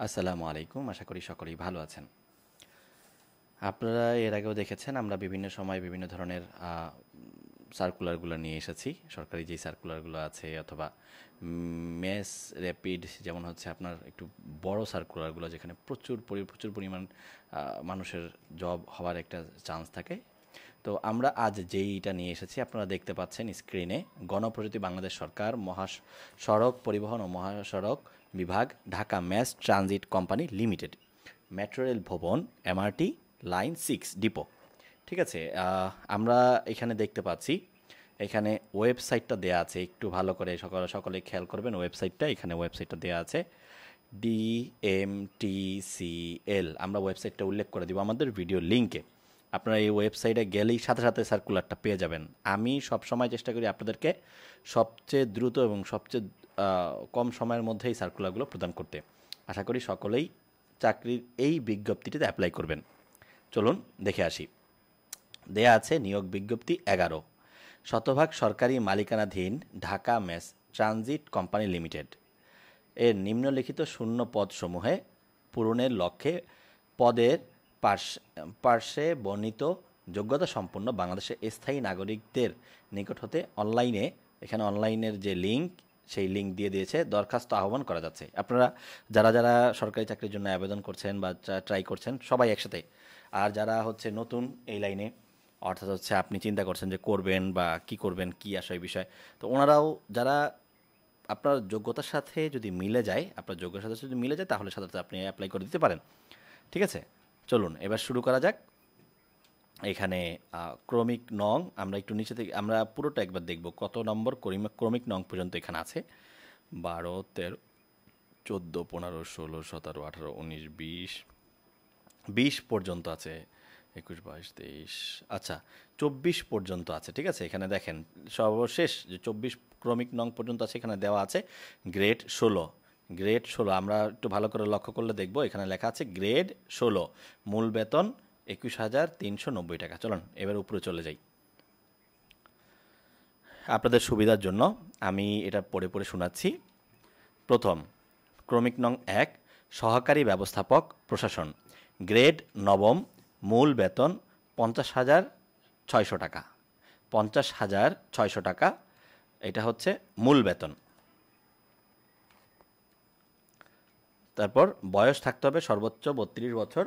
আসসালামু আলাইকুম। আশা করি সকলেই ভালো আছেন। আপনারা এর আগেও দেখেছেন আমরা বিভিন্ন সময় বিভিন্ন ধরনের সার্কুলারগুলো নিয়ে এসেছি। সরকারি যেই সার্কুলারগুলো আছে অথবা মেস র্যাপিড যেমন হচ্ছে আপনার একটু বড় সার্কুলারগুলো যেখানে প্রচুর পরিমাণ মানুষের জব হওয়ার একটা চান্স থাকে। তো আমরা আজ যেইটা নিয়ে এসেছি আপনারা দেখতে পাচ্ছেন স্ক্রিনে, গণপ্রজাতন্ত্রী বাংলাদেশ সরকার মহাসড়ক পরিবহন ও মহাসড়ক বিভাগ, Dhaka mass transit company limited, metro rail ভবন, এমআরটি লাইন 6 ডিপো। ঠিক আছে, আমরা এখানে দেখতে পাচ্ছি এখানে ওয়েবসাইটটা দেয়া আছে, একটু ভালো করে সকলে খেয়াল করবেন ওয়েবসাইটটা। এখানে ওয়েবসাইটটা দেয়া আছে DMTCL। আমরা ওয়েবসাইটটা উল্লেখ করে দিব আমাদের ভিডিও লিঙ্কে। আপনারা এই ওয়েবসাইটে গেলেই সাথে সাথে সার্কুলারটা পেয়ে যাবেন। আমি সবসময় চেষ্টা করি আপনাদেরকে সবচেয়ে দ্রুত এবং সবচেয়ে কম সময়ের মধ্যে এই সার্কুলারগুলো প্রদান করতে। আশা করি সকলেই চাকরির এই বিজ্ঞপ্তিটিতে অ্যাপ্লাই করবেন। চলুন দেখে আসি। দেয়া আছে নিয়োগ বিজ্ঞপ্তি 11, শতভাগ সরকারি মালিকানাধীন Dhaka mass transit company limited এর নিম্নলিখিত শূন্য পদসমূহে পূরণের লক্ষ্যে পদের পার্শ্বে বর্ণিত যোগ্যতা সম্পন্ন বাংলাদেশের স্থায়ী নাগরিকদের নিকট হতে অনলাইনে, এখানে অনলাইনের যে লিঙ্ক সেই লিঙ্ক দিয়ে দিয়েছে, দরখাস্ত আহ্বান করা যাচ্ছে। আপনারা যারা যারা সরকারি চাকরির জন্য আবেদন করছেন বা ট্রাই করছেন সবাই একসাথে, আর যারা হচ্ছে নতুন এই লাইনে, অর্থাৎ হচ্ছে আপনি চিন্তা করছেন যে করবেন বা কি করবেন কি আসে বিষয়, তো ওনারাও যারা আপনার যোগ্যতার সাথে যদি মিলে যায়, আপনার যোগ্যতার সাথে যদি মিলে যায় তাহলে সাথে সাথে আপনি অ্যাপ্লাই করে দিতে পারেন। ঠিক আছে, চলুন এবার শুরু করা যাক। এখানে ক্রমিক নং আমরা একটু নিচে থেকে আমরা পুরোটা একবার দেখব কত নম্বর ক্রমিক নং পর্যন্ত এখানে আছে। 12, 13, 14, 15, 16, 17, 18, 19, 20, 20 পর্যন্ত আছে, 21, 22, 23, আচ্ছা 24 পর্যন্ত আছে। ঠিক আছে, এখানে দেখেন সর্বশেষ যে 24 ক্রমিক নং পর্যন্ত আছে এখানে দেওয়া আছে গ্রেড 16। গ্রেড 16 আমরা একটু ভালো করে লক্ষ্য করলে দেখব এখানে লেখা আছে গ্রেড 16, মূল বেতন 21,390 টাকা। চলুন এবার উপরে চলে যাই। আপনাদের সুবিধার জন্য আমি এটা পড়ে পড়ে শোনাচ্ছি। প্রথম, ক্রমিক নং 1, সহকারী ব্যবস্থাপক প্রশাসন, গ্রেড 9, মূল বেতন 50,600 টাকা। 50,600 টাকা এটা হচ্ছে মূল বেতন। তারপর বয়স থাকতে হবে সর্বোচ্চ 32 বছর।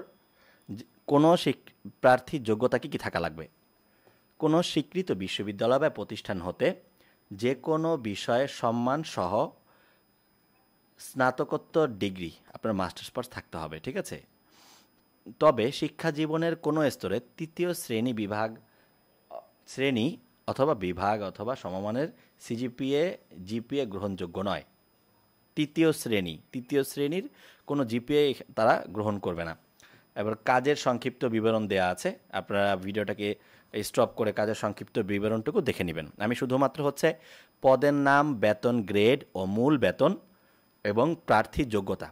কোনো প্রার্থীর যোগ্যতা কি থাকা লাগবে? কোনো স্বীকৃত বিশ্ববিদ্যালয় বা প্রতিষ্ঠান হতে যে কোনো বিষয়ে সম্মানসহ স্নাতকোত্তর ডিগ্রি, আপনার মাস্টার্স পাস থাকতে হবে। ঠিক আছে, তবে শিক্ষা জীবনের কোনো স্তরে তৃতীয় শ্রেণী অথবা বিভাগ অথবা সমমানের জিপিএ গ্রহণযোগ্য নয়। তৃতীয় শ্রেণীর কোনো জিপিএ তারা গ্রহণ করবে না। এবার কাজের সংক্ষিপ্ত বিবরণ দেয়া আছে, আপনারা ভিডিওটাকে স্টপ করে কাজের সংক্ষিপ্ত বিবরণটুকু দেখে নেবেন। আমি শুধুমাত্র হচ্ছে পদের নাম, বেতন, গ্রেড ও মূল বেতন এবং প্রার্থীর যোগ্যতা,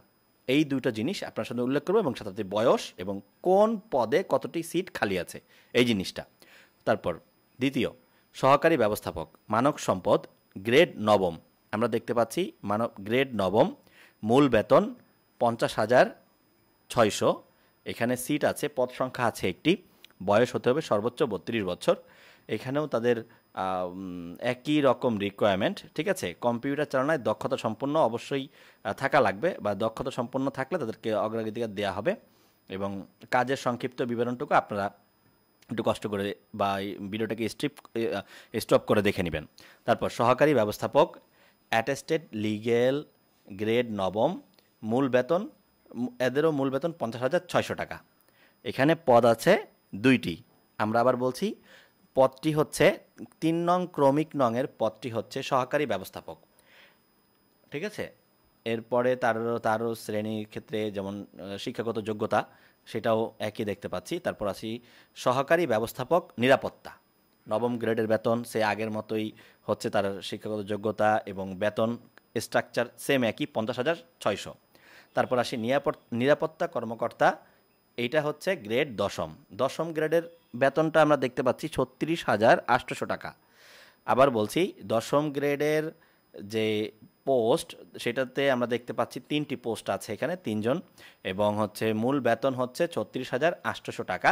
এই দুটো জিনিস আপনার সাথে উল্লেখ করবো এবং সাথে বয়স এবং কোন পদে কতটি সিট খালি আছে এই জিনিসটা। তারপর দ্বিতীয়, সহকারী ব্যবস্থাপক মানব সম্পদ, গ্রেড 9, আমরা দেখতে পাচ্ছি গ্রেড 9, মূল বেতন 50,600। এখানে সিট আছে, পদ সংখ্যা আছে একটি, বয়স হতে হবে সর্বোচ্চ 32 বছর। এখানেও তাদের একই রকম রিকোয়ারমেন্ট। ঠিক আছে, কম্পিউটার চালনায় দক্ষতা সম্পন্ন অবশ্যই থাকা লাগবে, বা দক্ষতা সম্পন্ন থাকলে তাদেরকে অগ্রাধিকার দেওয়া হবে। এবং কাজের সংক্ষিপ্ত বিবরণটুকু আপনারা একটু কষ্ট করে বা ভিডিওটাকে স্টপ করে দেখে নেবেন। তারপর সহকারী ব্যবস্থাপক অ্যাটেস্টেড লিগ্যাল, গ্রেড 9, মূল বেতন, এদেরও মূল বেতন 50,600 টাকা। এখানে পদ আছে 2টি। আমরা আবার বলছি পদটি হচ্ছে 3 নং ক্রমিক নংয়ের পদটি হচ্ছে সহকারী ব্যবস্থাপক। ঠিক আছে, এরপরে তারও শ্রেণীর ক্ষেত্রে যেমন শিক্ষাগত যোগ্যতা সেটাও একই দেখতে পাচ্ছি। তারপর আসি সহকারী ব্যবস্থাপক নিরাপত্তা, 9ম গ্রেডের বেতন সে আগের মতোই হচ্ছে, তার শিক্ষাগত যোগ্যতা এবং বেতন স্ট্রাকচার সেম একই 50,600। তারপর আসি নিরাপত্তা কর্মকর্তা, এইটা হচ্ছে গ্রেড 10ম গ্রেডের বেতনটা আমরা দেখতে পাচ্ছি 36,800 টাকা। আবার বলছি 10ম গ্রেডের যে পোস্ট, সেটাতে আমরা দেখতে পাচ্ছি 3টি পোস্ট আছে এখানে, 3 জন, এবং হচ্ছে মূল বেতন হচ্ছে 36,800 টাকা,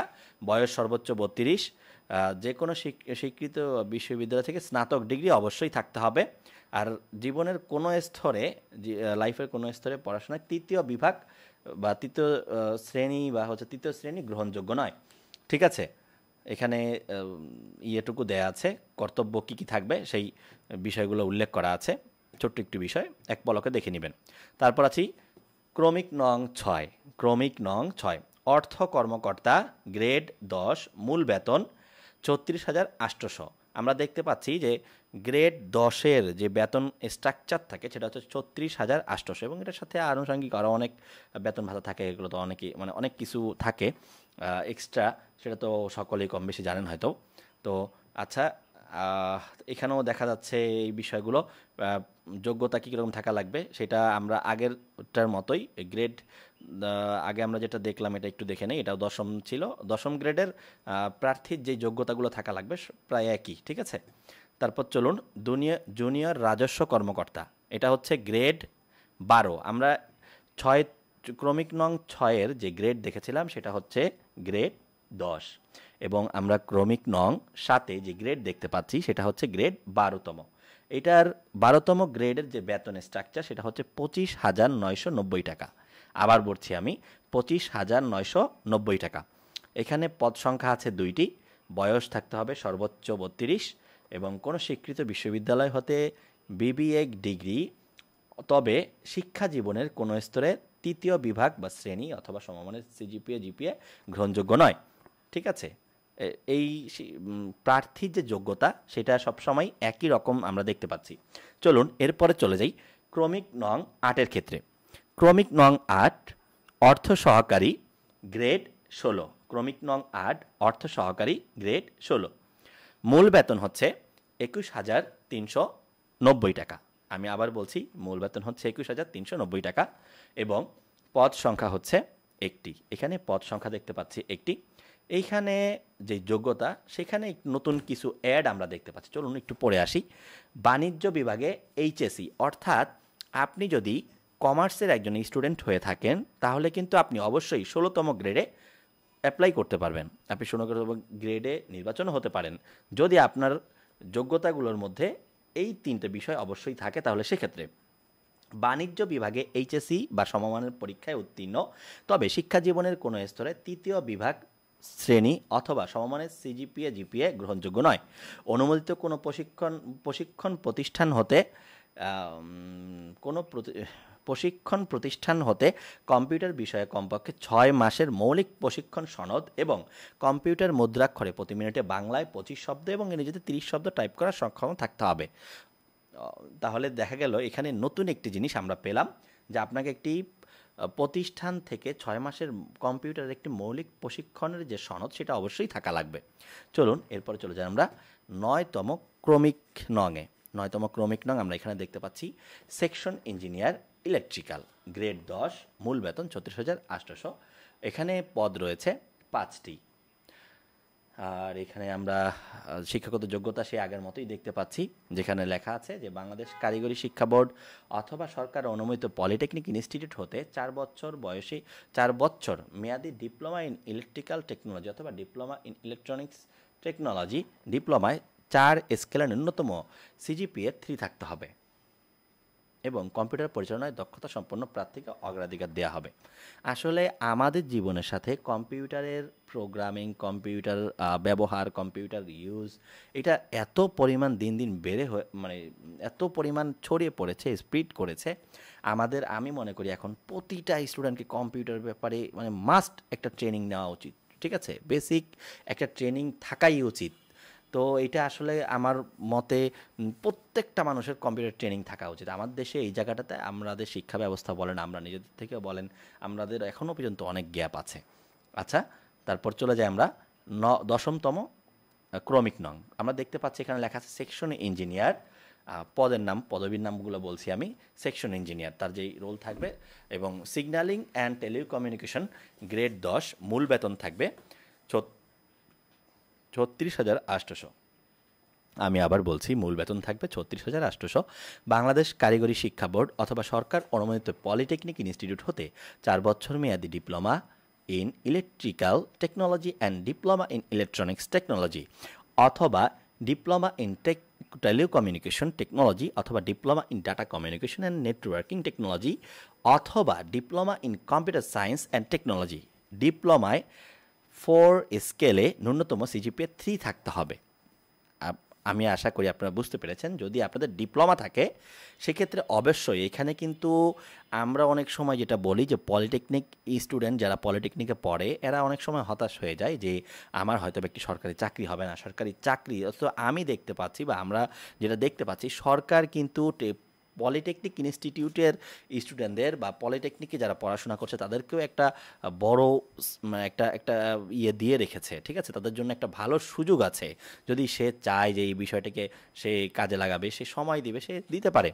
বয়স সর্বোচ্চ 32, যে কোনো স্বীকৃত বিশ্ববিদ্যালয় থেকে স্নাতক ডিগ্রি অবশ্যই থাকতে হবে, আর জীবনের কোনো স্তরে, লাইফের কোনো স্তরে পড়াশোনায় 3য় বিভাগ বা 3য় শ্রেণী বা হচ্ছে 3য় শ্রেণী গ্রহণযোগ্য নয়। ঠিক আছে, এখানে ইয়েটুকু দেয়া আছে, কর্তব্য কী কী থাকবে সেই বিষয়গুলো উল্লেখ করা আছে, ছোট্ট একটি বিষয়, এক পলকে দেখে নেবেন। তারপর আছি ক্রমিক নং 6। ক্রমিক নং 6, অর্থ কর্মকর্তা, গ্রেড 10, মূল বেতন 36,800। আমরা দেখতে পাচ্ছি যে গ্রেড 10-এর যে বেতন স্ট্রাকচার থাকে সেটা হচ্ছে 36,800, এবং এটার সাথে আনুষঙ্গিক আরও অনেক বেতন ভাতা থাকে, এগুলো তো অনেকই মানে অনেক কিছু থাকে এক্সট্রা, সেটা তো সকলেই কম বেশি জানেন হয়তো। তো আচ্ছা, এখানেও দেখা যাচ্ছে এই বিষয়গুলো, যোগ্যতা কীরকম থাকা লাগবে সেটা আমরা আগেরটার মতোই গ্রেড, আগে আমরা যেটা দেখলাম এটা একটু দেখে নেই, এটাও 10ম ছিল, 10ম গ্রেডের প্রার্থীর যে যোগ্যতাগুলো থাকা লাগবে প্রায় একই। ঠিক আছে, তারপর চলুন জুনিয়র রাজস্ব কর্মকর্তা, এটা হচ্ছে গ্রেড 12। আমরা 6 ক্রমিক নং 6-এর যে গ্রেড দেখেছিলাম সেটা হচ্ছে গ্রেড 10, এবং আমরা ক্রমিক নং 7-এ যে গ্রেড দেখতে পাচ্ছি সেটা হচ্ছে গ্রেড 12তম। এটার 12তম গ্রেডের যে বেতন স্ট্রাকচার সেটা হচ্ছে 25,990 টাকা। আবার বলছি আমি, 25,990 টাকা। এখানে পদ সংখ্যা আছে 2টি, বয়স থাকতে হবে সর্বোচ্চ 32, এবং কোনো স্বীকৃত বিশ্ববিদ্যালয় হতে বিবিএ ডিগ্রি, তবে শিক্ষা জীবনের কোনো স্তরে 3য় বিভাগ বা শ্রেণী অথবা সমমানের সিজিপিএ জিপিএ গ্রহণযোগ্য নয়। ঠিক আছে, এই প্রার্থীর যে যোগ্যতা সেটা সবসময় একই রকম আমরা দেখতে পাচ্ছি। চলুন এরপরে চলে যাই ক্রমিক নং 8-এর ক্ষেত্রে। ক্রমিক নং 8, অর্থ সহকারী, গ্রেড 16। ক্রমিক নং 8, অর্থ সহকারী, গ্রেড 16, মূল বেতন হচ্ছে 21,390 টাকা। আমি আবার বলছি, মূল বেতন হচ্ছে 21,390 টাকা, এবং পদ সংখ্যা হচ্ছে 1টি। এখানে পদ সংখ্যা দেখতে পাচ্ছি 1টি। এইখানে যে যোগ্যতা সেখানে নতুন কিছু অ্যাড আমরা দেখতে পাচ্ছি, চলুন একটু পড়ে আসি। বাণিজ্য বিভাগে এইচএসসি, অর্থাৎ আপনি যদি কমার্সের একজন স্টুডেন্ট হয়ে থাকেন তাহলে কিন্তু আপনি অবশ্যই 16তম গ্রেডে অ্যাপ্লাই করতে পারবেন, আপনি 16তম গ্রেডে নির্বাচনও হতে পারেন যদি আপনার যোগ্যতাগুলোর মধ্যে এই 3টে বিষয় অবশ্যই থাকে, তাহলে সেক্ষেত্রে বাণিজ্য বিভাগে এইচএসসি বা সমমানের পরীক্ষায় উত্তীর্ণ, তবে শিক্ষা জীবনের কোনো স্তরে 3য় বিভাগ শ্রেণী অথবা সমমানের সিজিপিএ জিপিএ গ্রহণযোগ্য নয়। অনুমোদিত কোনো প্রশিক্ষণ প্রতিষ্ঠান হতে কম্পিউটার বিষয়ে কমপক্ষে 6 মাসের মৌলিক প্রশিক্ষণ সনদ এবং কম্পিউটার মুদ্রাক্ষরে প্রতি মিনিটে বাংলায় 25 শব্দ এবং ইংরেজিতে 30 শব্দ টাইপ করার সক্ষম থাকতে হবে। তাহলে দেখা গেল এখানে নতুন একটি জিনিস আমরা পেলাম, যে আপনাকে একটি প্রতিষ্ঠান থেকে 6 মাসের কম্পিউটারের একটি মৌলিক প্রশিক্ষণের যে সনদ সেটা অবশ্যই থাকা লাগবে। চলুন এরপরে চলে যাই আমরা 9তম ক্রমিক নংয়ে। 9তম ক্রমিক নং আমরা এখানে দেখতে পাচ্ছি সেকশন ইঞ্জিনিয়ার ইলেকট্রিক্যাল, গ্রেড 10, মূল বেতন 36,800। এখানে পদ রয়েছে 5টি, আর এখানে আমরা শিক্ষাগত যোগ্যতা সেই আগের মতোই দেখতে পাচ্ছি, যেখানে লেখা আছে যে বাংলাদেশ কারিগরি শিক্ষা বোর্ড অথবা সরকার অনুমোদিত পলিটেকনিক ইনস্টিটিউট হতে 4 বছর মেয়াদি ডিপ্লোমা ইন ইলেকট্রিক্যাল টেকনোলজি অথবা ডিপ্লোমা ইন ইলেকট্রনিক্স টেকনোলজি ডিপ্লোমায় 4 স্কেলের ন্যূনতম সিজিপিএ 3 থাকতে হবে, এবং কম্পিউটার পরিচালনায় দক্ষতা সম্পন্ন প্রার্থীকে অগ্রাধিকার দেওয়া হবে। আসলে আমাদের জীবনের সাথে কম্পিউটারের প্রোগ্রামিং, কম্পিউটার ব্যবহার, কম্পিউটার ইউজ, এটা এত পরিমাণ দিন দিন মানে এত পরিমাণ ছড়িয়ে পড়েছে, স্প্রিড করেছে আমাদের, আমি মনে করি এখন প্রতিটা স্টুডেন্টকে কম্পিউটার ব্যাপারে মানে মাস্ট একটা ট্রেনিং নেওয়া উচিত। ঠিক আছে, বেসিক একটা ট্রেনিং থাকাই উচিত। তো এটা আসলে আমার মতে প্রত্যেকটা মানুষের কম্পিউটার ট্রেনিং থাকা উচিত। আমার দেশে এই জায়গাটাতে আমাদের শিক্ষা ব্যবস্থা বলেন, আমরা নিজেদের থেকেও বলেন, আমাদের এখনও পর্যন্ত অনেক গ্যাপ আছে। আচ্ছা, তারপর চলে যাই আমরা 10তম ক্রমিক নং। আমরা দেখতে পাচ্ছি এখানে লেখা আছে সেকশন ইঞ্জিনিয়ার, পদের নাম, পদবীর নামগুলো বলছি আমি। সেকশন ইঞ্জিনিয়ার তার যেই রোল থাকবে, এবং সিগন্যালিং অ্যান্ড টেলিকমিউনিকেশন, গ্রেড 10, মূল বেতন থাকবে 36,800। আমি আবার বলছি, মূল বেতন থাকবে ৩৬,৮০০। বাংলাদেশ কারিগরি শিক্ষা বোর্ড অথবা সরকার অনুমোদিত পলিটেকনিক ইনস্টিটিউট হতে 4 বছর মেয়াদী diploma in electrical technology and diploma in electronics technology অথবা ডিপ্লোমা ইন টেলিকমিউনিকেশন টেকনোলজি অথবা diploma in data communication and networking technology অথবা diploma in computer science and technology. ডিপ্লোমায় 4 স্কেলে ন্যূনতম সিজিপিএ 3 থাকতে হবে। আমি আশা করি আপনারা বুঝতে পেরেছেন। যদি আপনাদের ডিপ্লোমা থাকে সেক্ষেত্রে অবশ্যই এখানে কিন্তু আমরা অনেক সময় যেটা বলি যে পলিটেকনিক স্টুডেন্ট যারা পলিটেকনিকে পড়ে এরা অনেক সময় হতাশ হয়ে যায় যে আমার হয়তো একটি সরকারি চাকরি হবে না, সরকারি চাকরি। অথচ আমি দেখতে পাচ্ছি বা আমরা যেটা দেখতে পাচ্ছি, সরকার কিন্তু পলিটেকনিক ইনস্টিটিউটের স্টুডেন্টদের বা পলিটেকনিকে যারা পড়াশোনা করছে তাদেরকেও একটা বড় একটা একটা ইয়ে দিয়ে রেখেছে, ঠিক আছে? তাদের জন্য একটা ভালো সুযোগ আছে। যদি সে চায় যে এই বিষয়টাকে সে কাজে লাগাবে, সে সময় দিবে, সে দিতে পারে।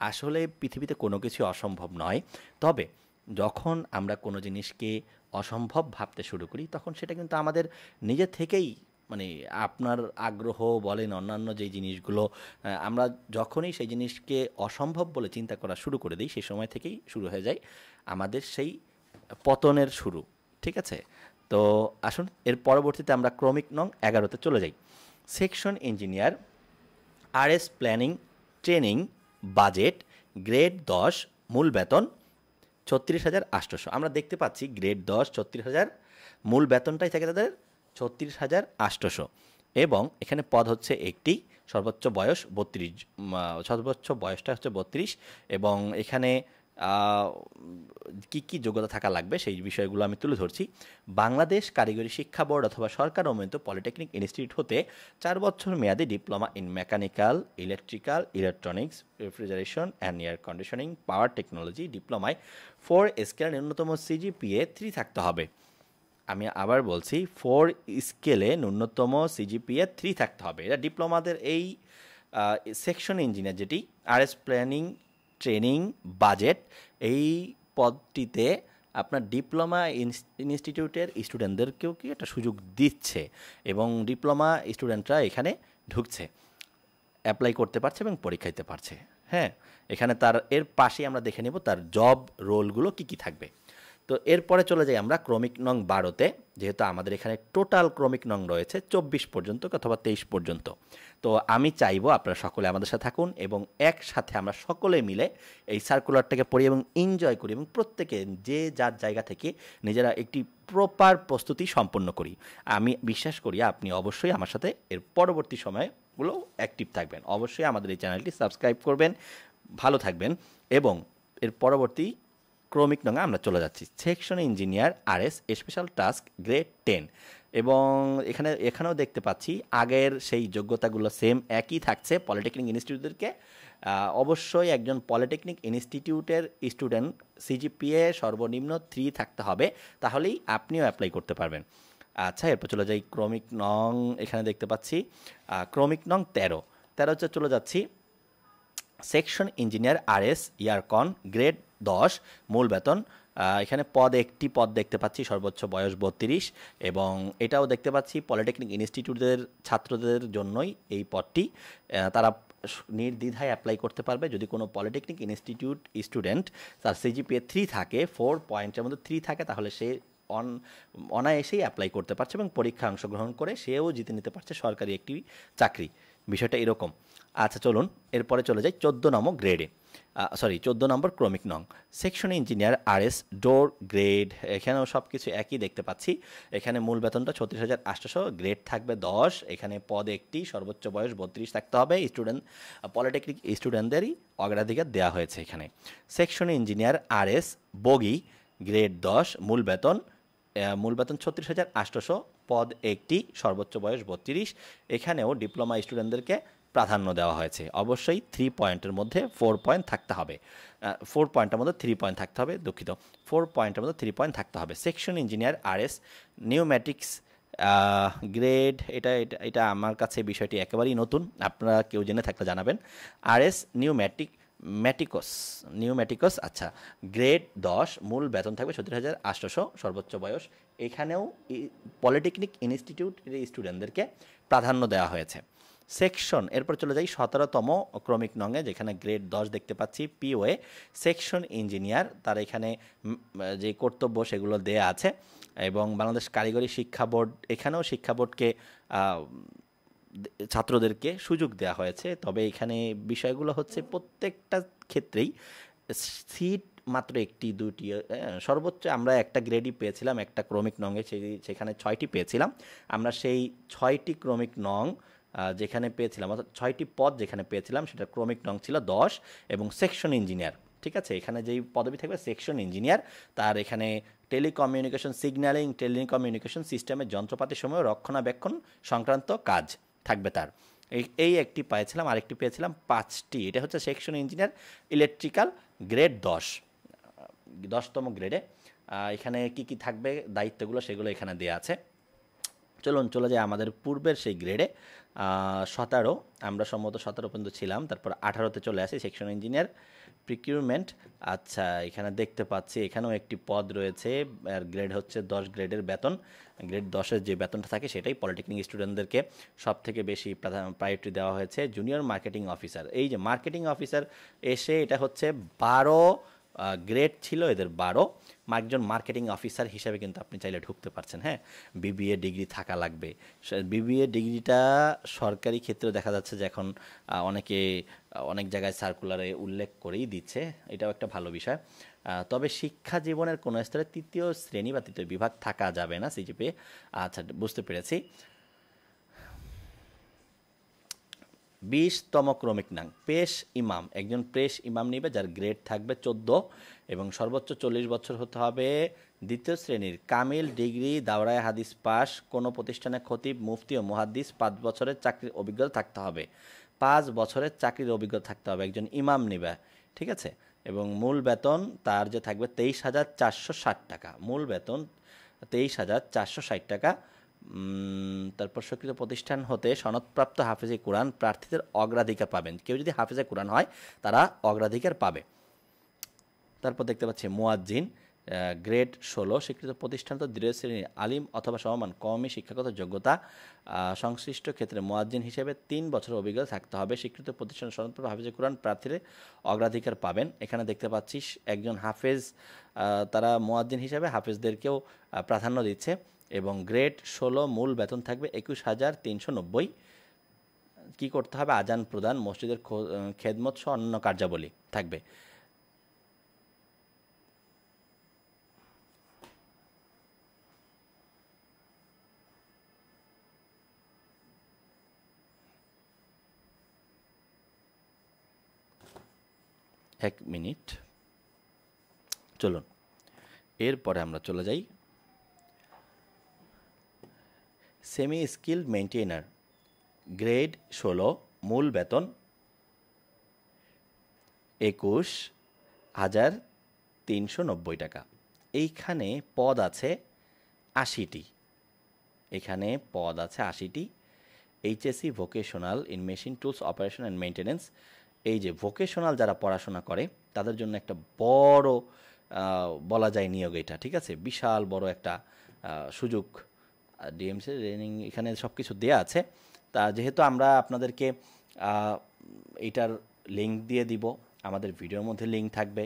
আসলে পৃথিবীতে কোনো কিছু অসম্ভব নয়। তবে যখন আমরা কোনো জিনিসকে অসম্ভব ভাবতে শুরু করি তখন সেটা কিন্তু আমাদের নিজে থেকেই মানে আপনার আগ্রহ বলেন অন্যান্য যেই জিনিসগুলো আমরা যখনই সেই জিনিসকে অসম্ভব বলে চিন্তা করা শুরু করে দিই সেই সময় থেকেই শুরু হয়ে যায় আমাদের সেই পতনের শুরু, ঠিক আছে? তো আসুন এর পরবর্তীতে আমরা ক্রমিক নং 11-তে চলে যাই। Section engineer RS planning training budget grade 10 মূল বেতন ৩৬,৮০০। আমরা দেখতে পাচ্ছি গ্রেড 10 ৩৬,০০০, মূল বেতনটাই থাকে তাদের ৩৬,৮০০ এবং এখানে পদ হচ্ছে একটি, সর্বোচ্চ বয়স 32, সর্বোচ্চ বয়সটা হচ্ছে 32 এবং এখানে কি কি যোগ্যতা থাকা লাগবে সেই বিষয়গুলো আমি তুলে ধরছি। বাংলাদেশ কারিগরি শিক্ষা বোর্ড অথবা সরকার অনুমোদিত পলিটেকনিক ইনস্টিটিউট হতে 4 বছর মেয়াদী diploma in mechanical, electrical, electronics, refrigeration and air conditioning, power technology ডিপ্লোমায় 4 স্কেলের ন্যূনতম সিজিপিএ 3 থাকতে হবে। আমি আবার বলছি 4 স্কেলে ন্যূনতম সিজিপিএ 3 থাকতে হবে। এটা ডিপ্লোমাদের এই সেকশন ইঞ্জিনিয়ার যেটি আরএস প্ল্যানিং ট্রেনিং বাজেট এই পদটিতে আপনার ডিপ্লোমা ইনস্টিটিউটের স্টুডেন্টদেরকেও কি একটা সুযোগ দিচ্ছে এবং ডিপ্লোমা স্টুডেন্টরা এখানে ঢুকছে, অ্যাপ্লাই করতে পারছে এবং পরীক্ষা দিতে পারছে। হ্যাঁ, এখানে তার এর পাশেই আমরা দেখে নেব তার জব রোলগুলো কি কি থাকবে। তো এরপরে চলে যাই আমরা ক্রমিক নং 12-তে, যেহেতু আমাদের এখানে টোটাল ক্রমিক নং রয়েছে 24 পর্যন্ত অথবা 23 পর্যন্ত। তো আমি চাইবো আপনারা সকলে আমাদের সাথে থাকুন এবং একসাথে আমরা সকলে মিলে এই সার্কুলারটাকে পড়ি এবং এনজয় করি এবং প্রত্যেকে যে যার জায়গা থেকে নিজেরা একটি প্রপার প্রস্তুতি সম্পন্ন করি। আমি বিশ্বাস করি আপনি অবশ্যই আমার সাথে এর পরবর্তী সময়গুলো অ্যাক্টিভ থাকবেন। অবশ্যই আমাদের এই চ্যানেলটি সাবস্ক্রাইব করবেন, ভালো থাকবেন এবং এর পরবর্তী ক্রমিক নঙে আমরা চলে যাচ্ছি। Section engineer RS special task grade 10 এবং এখানেও দেখতে পাচ্ছি আগের সেই যোগ্যতাগুলো সেম একই থাকছে পলিটেকনিক ইনস্টিটিউটদেরকে। অবশ্যই একজন পলিটেকনিক ইনস্টিটিউটের স্টুডেন্ট সিজিপিএ সর্বনিম্ন 3 থাকতে হবে, তাহলেই আপনিও অ্যাপ্লাই করতে পারবেন। আচ্ছা, এরপর চলে যাই ক্রমিক নং, এখানে দেখতে পাচ্ছি ক্রমিক নং 13 হচ্ছে চলে যাচ্ছি সেকশন ইঞ্জিনিয়ার আরএস ইয়ারকন গ্রেড 10 মূল বেতন। এখানে একটি পদ দেখতে পাচ্ছি, সর্বোচ্চ বয়স 32 এবং এটাও দেখতে পাচ্ছি পলিটেকনিক ইনস্টিটিউটের ছাত্রদের জন্যই এই পদটি। তারা নির্দ্বিধায় অ্যাপ্লাই করতে পারবে। যদি কোনো পলিটেকনিক ইনস্টিটিউট স্টুডেন্ট তার সিজিপিএ 3 থাকে, 4 পয়েন্টের মধ্যে 3 থাকে, তাহলে সে অনায়াসেই অ্যাপ্লাই করতে পারছে এবং পরীক্ষা অংশগ্রহণ করে সেও জিতে নিতে পারছে সরকারি একটি চাকরি। বিষয়টা এরকম। আচ্ছা চলুন এরপরে চলে যাই 14 নম্বর ক্রমিক নং সেকশন ইঞ্জিনিয়ার আরএস ডোর গ্রেড। এখানেও সব কিছু একই দেখতে পাচ্ছি। এখানে মূল বেতনটা 36,800, গ্রেড থাকবে 10, এখানে পদ একটি, সর্বোচ্চ বয়স 32 থাকতে হবে। পলিটেকনিক স্টুডেন্টদেরই অগ্রাধিকার দেওয়া হয়েছে এখানে। সেকশন ইঞ্জিনিয়ার আরএস বগি গ্রেড 10 মূল বেতন 36,800, পদ একটি, সর্বোচ্চ বয়স 32। এখানেও ডিপ্লোমা স্টুডেন্টদেরকে প্রাধান্য দেওয়া হয়েছে। অবশ্যই 3 পয়েন্টের মধ্যে 4 পয়েন্ট থাকতে হবে, 4 পয়েন্টের মধ্যে 3 পয়েন্ট থাকতে হবে, দুঃখিত 4 পয়েন্টের মধ্যে 3 পয়েন্ট থাকতে হবে। সেকশন ইঞ্জিনিয়ার আরএস নিউম্যাটিক্স গ্রেড, এটা আমার কাছে বিষয়টি একেবারেই নতুন, আপনারা কেউ জেনে থাকলে জানাবেন। আরএস নিউম্যাটিকস আচ্ছা, গ্রেড 10 মূল বেতন থাকবে 36,800, সর্বোচ্চ বয়স। এখানেও পলিটেকনিক ইনস্টিটিউটের স্টুডেন্টদেরকে প্রাধান্য দেওয়া হয়েছে। সেকশন, এরপর চলে যাই 17তম ক্রমিক নঙে, যেখানে গ্রেড 10 দেখতে পাচ্ছি পিওএ সেকশন ইঞ্জিনিয়ার। তার এখানে যে কর্তব্য সেগুলো দেয়া আছে। এবং বাংলাদেশ কারিগরি শিক্ষা বোর্ড, এখানেও শিক্ষা বোর্ডকে ছাত্রদেরকে সুযোগ দেওয়া হয়েছে। তবে এখানে বিষয়গুলো হচ্ছে প্রত্যেকটা ক্ষেত্রেই সিট মাত্র একটি দুটি, সর্বোচ্চ আমরা একটা গ্রেডই পেয়েছিলাম একটা ক্রমিক নঙে, সেখানে 6টি পেয়েছিলাম আমরা। সেই 6টি ক্রমিক নং যেখানে পেয়েছিলাম, অর্থাৎ 6টি পদ যেখানে পেয়েছিলাম, সেটা ক্রমিক নং ছিল 10 এবং সেকশন ইঞ্জিনিয়ার। ঠিক আছে, এখানে যেই পদবি থাকবে সেকশন ইঞ্জিনিয়ার, তার এখানে টেলিকমিউনিকেশন সিগন্যালিং, টেলিকমিউনিকেশন সিস্টেমের যন্ত্রপাতি সমূহ রক্ষণাবেক্ষণ সংক্রান্ত কাজ থাকবে তার। এই একটি পেয়েছিলাম, আরেকটি পেয়েছিলাম 5টি। এটা হচ্ছে সেকশন ইঞ্জিনিয়ার ইলেকট্রিক্যাল গ্রেড 10তম গ্রেডে। এখানে কি কি থাকবে দায়িত্বগুলো, সেগুলো এখানে দেওয়া আছে। চলুন চলে যাই আমাদের পূর্বের সেই গ্রেডে। 17, আমরা সম্ভবত 17 পর্যন্ত ছিলাম, তারপর 18তে চলে আসি সেকশন ইঞ্জিনিয়ার প্রিকিউরমেন্ট। আচ্ছা, এখানে দেখতে পাচ্ছি এখানেও একটি পদ রয়েছে, আর গ্রেড হচ্ছে 10 গ্রেডের বেতন। গ্রেড 10-এর যে বেতনটা থাকে সেটাই পলিটেকনিক স্টুডেন্টদেরকে সব থেকে বেশি প্রায়োরিটি দেওয়া হয়েছে। জুনিয়র মার্কেটিং অফিসার, এই যে মার্কেটিং অফিসার এসে এটা হচ্ছে 12 গ্রেড ছিল এদের 12। একজন মার্কেটিং অফিসার হিসাবে কিন্তু আপনি চাইলে ঢুকতে পারছেন। হ্যাঁ, বিবিএ ডিগ্রি থাকা লাগবে। বিবিএ ডিগ্রিটা সরকারি ক্ষেত্রে দেখা যাচ্ছে যে এখন অনেক জায়গায় সার্কুলারে উল্লেখ করেই দিচ্ছে, এটাও একটা ভালো বিষয়। তবে শিক্ষা জীবনের কোনো স্তরে 3য় শ্রেণী বা 3য় বিভাগ থাকা যাবে না সিজিপিএ। আচ্ছা, বুঝতে পেরেছি। 20তম ক্রমিক নং পেশ ইমাম, একজন পেশ ইমাম নিবে যার গ্রেড থাকবে 14 এবং সর্বোচ্চ 40 বছর হতে হবে। 2য় শ্রেণীর কামিল ডিগ্রি, দাওরায়ে হাদিস পাস, কোনো প্রতিষ্ঠানে খতিব, মুফতি ও মুহাদ্দিস, 5 বছরের চাকরির অভিজ্ঞতা থাকতে হবে। 5 বছরের চাকরির অভিজ্ঞতা থাকতে হবে, একজন ইমাম নিবে। ঠিক আছে, এবং মূল বেতন তার যে থাকবে 23,460 টাকা। মূল বেতন 23,460 টাকা। তারপর স্বীকৃত প্রতিষ্ঠান হতে সনদপ্রাপ্ত হাফেজে কোরআন প্রার্থীদের অগ্রাধিকার পাবেন। কেউ যদি হাফেজে কোরআন হয় তারা অগ্রাধিকার পাবে। তারপর দেখতে পাচ্ছি মুয়াজ্জিন, গ্রেড 16, স্বীকৃত প্রতিষ্ঠান তো 2য় শ্রেণীর আলিম অথবা সমমান কওমি শিক্ষাগত যোগ্যতা, সংশ্লিষ্ট ক্ষেত্রে মুয়াজ্জিন হিসেবে 3 বছরের অভিজ্ঞতা থাকতে হবে। স্বীকৃত প্রতিষ্ঠান সনদপ্রাপ্ত হাফেজে কোরআন প্রার্থীরা অগ্রাধিকার পাবেন। এখানে দেখতে পাচ্ছি একজন হাফেজ, তারা মুয়াজ্জিন হিসেবে হাফেজদেরকেও প্রাধান্য দিচ্ছে। এবং গ্রেড 16 মূল বেতন থাকবে 21,390। কি করতে হবে? আজান প্রদান, মসজিদের খেদমত সহ অন্য কার্যাবলী থাকবে। এক মিনিট, চলুন এরপরে আমরা চলে যাই সেমি স্কিল্ড মেইনটেইনার, গ্রেড 16, মূল বেতন 21,390 টাকা। এইখানে পদ আছে 80টি। এখানে পদ আছে 80টি। HSC vocational in machine tools operation and maintenance, এই যে ভোকেশনাল যারা পড়াশোনা করে তাদের জন্য একটা বড় বলা যায় নিয়োগ এটা। ঠিক আছে, বিশাল বড় একটা সুযোগ। ডিএমসি ট্রেনিং, এখানে সব কিছু দেওয়া আছে। তা যেহেতু আমরা আপনাদেরকে এটার লিঙ্ক দিয়ে দিব, আমাদের ভিডিওর মধ্যে লিঙ্ক থাকবে।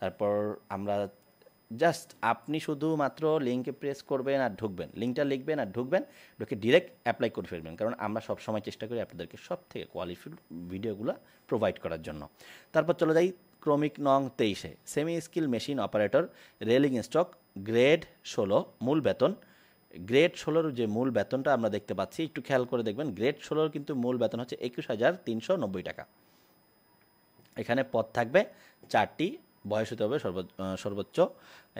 তারপর আমরা জাস্ট আপনি শুধুমাত্র লিঙ্কে প্রেস করবেন আর ঢুকবেন, লিঙ্কটা লিখবেন আর ঢুকবেন, ঢুকে ডিরেক্ট অ্যাপ্লাই করে ফেলবেন। কারণ আমরা সব সময় চেষ্টা করি আপনাদেরকে সব থেকে কোয়ালিফাইড ভিডিওগুলো প্রোভাইড করার জন্য। তারপর চলে যাই ক্রমিক নং 23-এ, semi skill machine operator, rolling stock, grade 16, মূল বেতন। গ্রেড 16-র যে মূল বেতনটা আমরা দেখতে পাচ্ছি, একটু খেয়াল করে দেখবেন, গ্রেড 16-র কিন্তু মূল বেতন হচ্ছে 21,390 টাকা। এখানে পদ থাকবে 4টি, বয়স হতে হবে সর্বোচ্চ,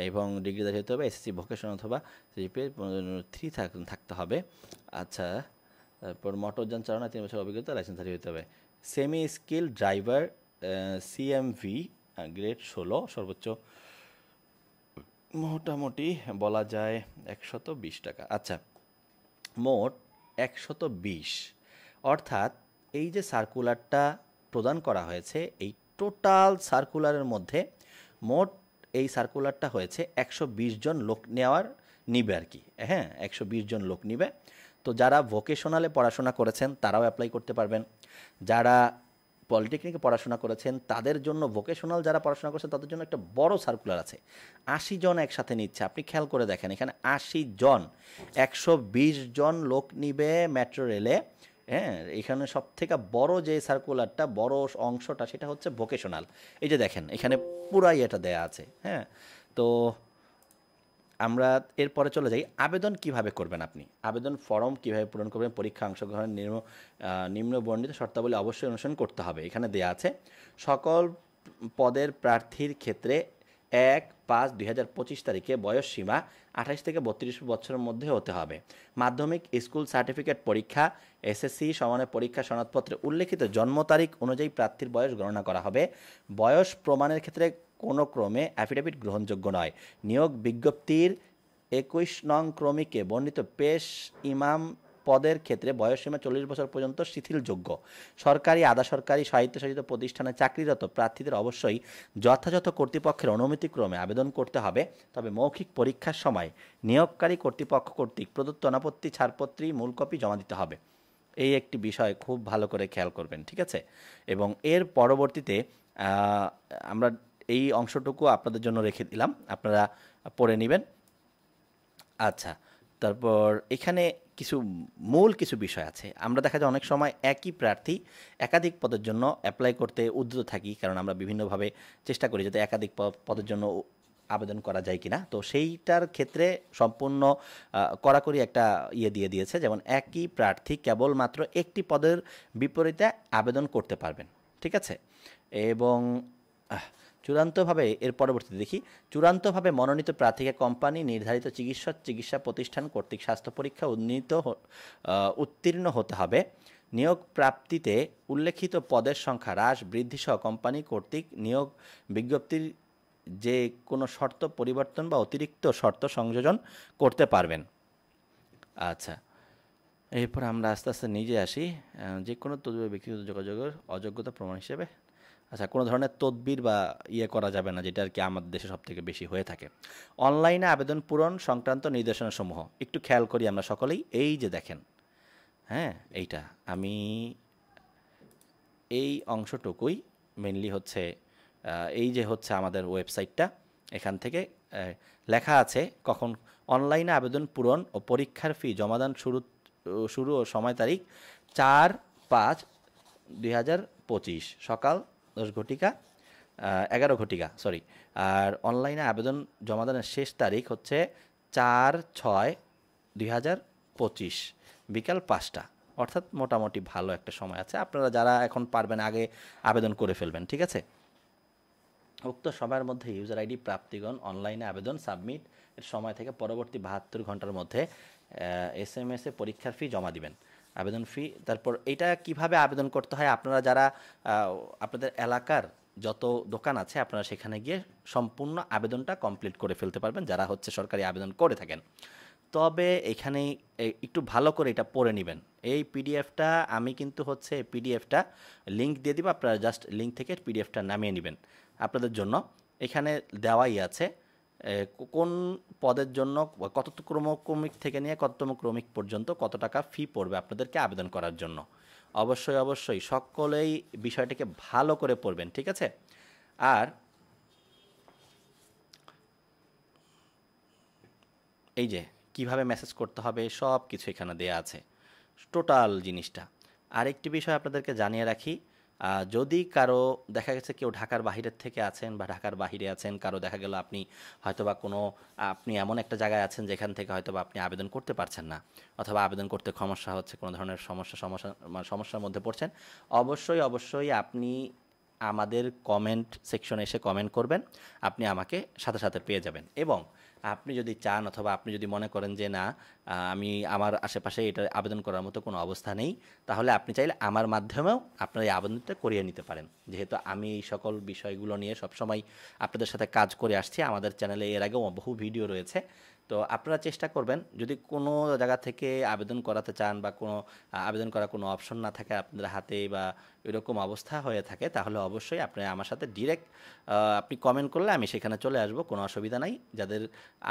এবং ডিগ্রিদারি হতে হবে এসএসসি ভোকেশন অথবা সিজিপিএ 3 থাকতে হবে। আচ্ছা, তারপর মোটরযান চালনা 3 বছর অভিজ্ঞতা, লাইসেন্সধারী হতে হবে। Semi skill driver, CMV, grade 16, সর্বোচ্চ মোটামুটি বলা যায় 120 টাকা। আচ্ছা, মোট 120, অর্থাৎ এই যে সার্কুলারটা প্রদান করা হয়েছে, এই টোটাল সার্কুলারের মধ্যে মোট এই সার্কুলারটা হয়েছে 120 জন লোক নিবে আর কি। হ্যাঁ, 120 জন লোক নিবে। তো যারা ভোকেশনালে পড়াশোনা করেছেন তারাও অ্যাপ্লাই করতে পারবেন, যারা পলিটেকনিকে পড়াশোনা করেছেন তাদের জন্য, ভোকেশনাল যারা পড়াশোনা করেছেন তাদের জন্য একটা বড় সার্কুলার আছে, 80 জন একসাথে নিচ্ছে। আপনি খেয়াল করে দেখেন, এখানে 80 জন, 120 জন লোক নিবে মেট্রো রেলে। হ্যাঁ, এখানে সব থেকে বড় যে সার্কুলারটা, বড় অংশটা, সেটা হচ্ছে ভোকেশনাল। এই যে দেখেন এখানে পুরাই এটা দেয়া আছে। হ্যাঁ, তো আমরা এরপরে চলে যাই, আবেদন কিভাবে করবেন। আপনি আবেদন ফর্ম কিভাবে পূরণ করবেন, পরীক্ষা অংশগ্রহণের নিম্ন বর্ণিত শর্তাবলী অবশ্যই অনুসরণ করতে হবে। এখানে দেয়া আছে সকল পদের প্রার্থীর ক্ষেত্রে 1/5/2025 তারিখে বয়স সীমা 28 থেকে 32 বছরের মধ্যে হতে হবে। মাধ্যমিক স্কুল সার্টিফিকেট পরীক্ষা, এসএসসি সমানের পরীক্ষা সনদপত্রে উল্লেখিত জন্ম তারিখ অনুযায়ী প্রার্থীর বয়স গণনা করা হবে। বয়স প্রমাণের ক্ষেত্রে কোনো ক্রমে অ্যাফিডেভিট গ্রহণযোগ্য নয়। নিয়োগ বিজ্ঞপ্তির 21 নং ক্রমিকে বর্ণিত পেশ ইমাম পদের ক্ষেত্রে বয়সসীমা 40 বছর পর্যন্ত শিথিলযোগ্য। সরকারি, আধা সরকারি, স্বায়ত্তশাসিত প্রতিষ্ঠানে চাকরিরত প্রার্থীদের অবশ্যই যথাযথ কর্তৃপক্ষের অনুমতিক্রমে আবেদন করতে হবে। তবে মৌখিক পরীক্ষার সময় নিয়োগকারী কর্তৃপক্ষ কর্তৃক প্রদত্ত অনাপত্তি ছাড়পত্রী মূল কপি জমা দিতে হবে। এই একটি বিষয় খুব ভালো করে খেয়াল করবেন, ঠিক আছে? এবং এর পরবর্তীতে আমরা এই অংশটুকু আপনাদের জন্য রেখে দিলাম, আপনারা পড়ে নেবেন। আচ্ছা, তারপর এখানে কিছু বিষয় আছে। আমরা দেখা যায় অনেক সময় একই প্রার্থী একাধিক পদের জন্য অ্যাপ্লাই করতে উদ্যত থাকি, কারণ আমরা বিভিন্নভাবে চেষ্টা করি যাতে একাধিক পদের জন্য আবেদন করা যায় কিনা। তো সেইটার ক্ষেত্রে সম্পূর্ণ কড়াকড়ি একটা দিয়ে দিয়েছে, যেমন একই প্রার্থী কেবলমাত্র একটি পদের বিপরীতে আবেদন করতে পারবেন, ঠিক আছে? এবং চূড়ান্তভাবে এর পরবর্তীতে দেখি, চূড়ান্তভাবে মনোনীত প্রার্থীকে কোম্পানি নির্ধারিত চিকিৎসা প্রতিষ্ঠান কর্তৃক স্বাস্থ্য পরীক্ষা উত্তীর্ণ হতে হবে। নিয়োগ প্রাপ্তিতে উল্লেখিত পদের সংখ্যা হ্রাস বৃদ্ধি সহ কোম্পানি কর্তৃক নিয়োগ বিজ্ঞপ্তির যে কোনো শর্ত পরিবর্তন বা অতিরিক্ত শর্ত সংযোজন করতে পারবেন। আচ্ছা, এরপর আমরা আস্তে আস্তে নিজে আসি। যে কোনো তদবির ব্যক্তিগত যোগাযোগের অযোগ্যতা প্রমাণ হিসেবে, আচ্ছা, কোনো ধরনের তদবির বা করা যাবে না, যেটা আর কি আমাদের দেশে সবথেকে বেশি হয়ে থাকে। অনলাইনে আবেদন পূরণ সংক্রান্ত নির্দেশনাসমূহ একটু খেয়াল করি আমরা সকলেই। এই যে দেখেন, হ্যাঁ, এইটা আমি এই অংশটুকুই মেনলি হচ্ছে এই যে হচ্ছে আমাদের ওয়েবসাইটটা, এখান থেকে লেখা আছে কখন অনলাইনে আবেদন পূরণ ও পরীক্ষার ফি জমাদান শুরু ও সময় তারিখ 4/5/2025 সকাল 11 ঘটিকা, সরি। আর অনলাইনে আবেদন জমাদানের শেষ তারিখ হচ্ছে 4/6/2025 বিকাল 5টা, অর্থাৎ মোটামুটি ভালো একটা সময় আছে। আপনারা যারা এখন পারবেন আগে আবেদন করে ফেলবেন, ঠিক আছে? উক্ত সময়ের মধ্যে ইউজার আইডি প্রাপ্তিগণ অনলাইনে আবেদন সাবমিট এর সময় থেকে পরবর্তী 72 ঘন্টার মধ্যে SMS-এ পরীক্ষার ফি জমা দিবেন। আবেদন ফি, তারপর এটা কিভাবে আবেদন করতে হয়, আপনারা যারা আপনাদের এলাকার যত দোকান আছে আপনারা সেখানে গিয়ে সম্পূর্ণ আবেদনটা কমপ্লিট করে ফেলতে পারবেন, যারা হচ্ছে সরকারি আবেদন করে থাকেন। তবে এখানে একটু ভালো করে এটা পড়ে নেবেন। এই পিডিএফটা আমি কিন্তু হচ্ছে পিডিএফটা লিঙ্ক দিয়ে দিব, আপনারা জাস্ট লিঙ্ক থেকে পিডিএফটা নামিয়ে নেবেন আপনাদের জন্য। এখানে দেওয়াই আছে কোন পদের জন্য কততম ক্রমিক থেকে নিয়ে কততম ক্রমিক পর্যন্ত কত টাকা ফি পড়বে আপনাদেরকে আবেদন করার জন্য। অবশ্যই সকলেই বিষয়টাকে ভালো করে পড়বেন, ঠিক আছে? আর এই যে কিভাবে মেসেজ করতে হবে সব কিছু এখানে দেয়া আছে, টোটাল জিনিসটা। আরেকটি বিষয় আপনাদেরকে জানিয়ে রাখি, যদি কারো দেখা গেছে কেউ ঢাকার বাহিরের থেকে আছেন বা ঢাকার বাহিরে আছেন, কারো দেখা গেল আপনি এমন একটা জায়গায় আছেন যেখান থেকে হয়তোবা আপনি আবেদন করতে পারছেন না, অথবা আবেদন করতে সমস্যা হচ্ছে, কোনো ধরনের সমস্যার মধ্যে পড়ছেন, অবশ্যই আপনি আমাদের কমেন্ট সেকশনে এসে কমেন্ট করবেন, আপনি আমাকে সাথে সাথে পেয়ে যাবেন। এবং আপনি যদি চান অথবা আপনি যদি মনে করেন যে না, আমার আশেপাশে এটা আবেদন করার মতো কোনো অবস্থা নেই, তাহলে আপনি চাইলে আমার মাধ্যমেও আপনার এই আবেদনটা করিয়ে নিতে পারেন। যেহেতু আমি এই সকল বিষয়গুলো নিয়ে সবসময় আপনাদের সাথে কাজ করে আসছি, আমাদের চ্যানেলে এর আগেও বহু ভিডিও রয়েছে, তো আপনারা চেষ্টা করবেন যদি কোনো জায়গা থেকে আবেদন করাতে চান বা কোনো আবেদন করার কোনো অপশন না থাকে আপনাদের হাতে বা এরকম অবস্থা হয়ে থাকে তাহলে অবশ্যই আপনি আমার সাথে ডিরেক্ট আপনি কমেন্ট করলে আমি সেখানে চলে আসব, কোনো অসুবিধা নাই। যাদের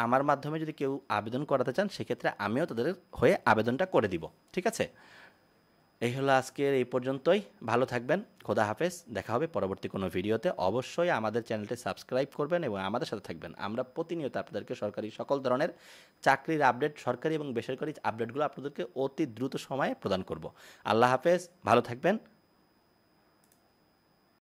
আমার মাধ্যমে যদি কেউ আবেদন করাতে চান সেক্ষেত্রে আমিও তাদের হয়ে আবেদনটা করে দিব, ঠিক আছে? এই হলো আজকের এই পর্যন্তই। ভালো থাকবেন, খোদা হাফেজ। দেখা হবে পরবর্তী কোনো ভিডিওতে। অবশ্যই আমাদের চ্যানেলটি সাবস্ক্রাইব করবেন এবং আমাদের সাথে থাকবেন। আমরা প্রতিনিয়ত আপনাদেরকে সরকারি সকল ধরনের চাকরির আপডেট, সরকারি এবং বেসরকারি আপডেটগুলো আপনাদেরকে অতি দ্রুত সময়ে প্রদান করব। আল্লাহ হাফেজ, ভালো থাকবেন।